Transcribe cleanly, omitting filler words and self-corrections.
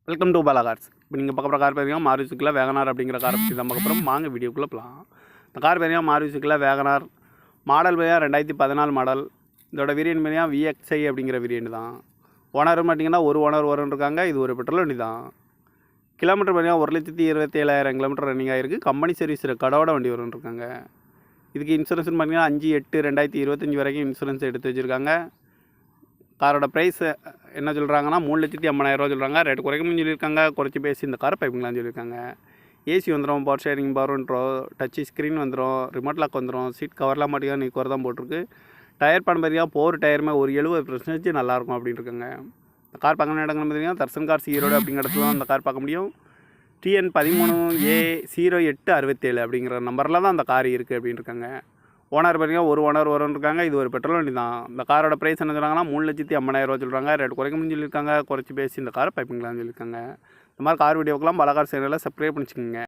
Welcome to Bala cars. இப்போ நீங்கள் பார்க்குற கார் பார்த்தீங்கன்னா மாருதி வேகனார் அப்படிங்கிற காரை பற்றி தான் பார்க்க போகிறோம். வாங்க வீடியோக்குள்ளே போகலாம். இந்த கார் பார்த்தீங்கன்னா மாருதி வேகனார் மாடல் பார்த்தீங்கன்னா 2014 மாடல். இதோட வேரியன்ட் பார்த்தீங்கன்னா VXI அப்படிங்கிற வேரியன்ட் தான். ஓனர் பார்த்தீங்கன்னா ஒரு ஓனர் இருக்காங்க. இது ஒரு பெட்ரோல் வண்டி தான். கிலோமீட்டர் பார்த்தீங்கன்னா 1,27,000 கிலோமீட்டர் ரன்னிங் ஆகிருக்கு. கம்பெனி சர்வீஸ் கடவோட வண்டி இருக்காங்க. இதுக்கு இன்சூரன்ஸ் பார்த்தீங்கன்னா 5/8/2025 வரைக்கும் இன்சூரன்ஸ் எடுத்து வச்சுருக்காங்க. காரோட ப்ரைஸ் என்ன சொல்கிறாங்கன்னா 3,50,000 சொல்கிறாங்க. ரேட்டு குறைக்கணும்னு சொல்லியிருக்காங்க. குறைச்சி பேசி இந்த காரை பைப்பிங்களான்னு சொல்லியிருக்காங்க. ஏசி வந்துடும், பவர் ஷேரிங் பவர் வந்துடும், டச் ஸ்க்ரீன் வந்துடும், ரிமோட் லாக் வந்துடும், சீட் கவர்லாம் மாட்டியா நீக்குவர் தான் போட்டிருக்கு. டயர் பண்ண பார்த்தீங்கன்னா 4 டயருமே ஒரு 70% நல்லாயிருக்கும் அப்படின்னு இருக்காங்க. இந்த கார் பார்க்கணும் இடங்கள் பார்த்தீங்கன்னா தர்சன் கார்ஸ் ஈரோடு அப்படிங்கிற இடத்துல தான் அந்த கார் பார்க்க முடியும். TN 13A0867 அப்படிங்கிற நம்பரில் தான் அந்த கார் இருக்குது அப்படின்னு இருக்காங்க. ஓனர் பார்த்தீங்கன்னா ஒரு ஓனர் இருக்காங்க. இது ஒரு பெட்ரோல் வண்டி தான். இந்த காரோட ப்ரைஸ் என்ன சொல்கிறாங்கன்னா 3,50,000 சொல்கிறாங்க. ரேட் குறைக்கணும்னு சொல்லியிருக்காங்க. குறைச்சி பேசி இந்த காரை பைப்பிங்களான்னு சொல்லியிருக்காங்க. இந்த மாதிரி கார் வீடியோக்கெல்லாம் பல கார் சேனலில் சப்ஸ்கிரைப் பண்ணிச்சுக்கோங்க.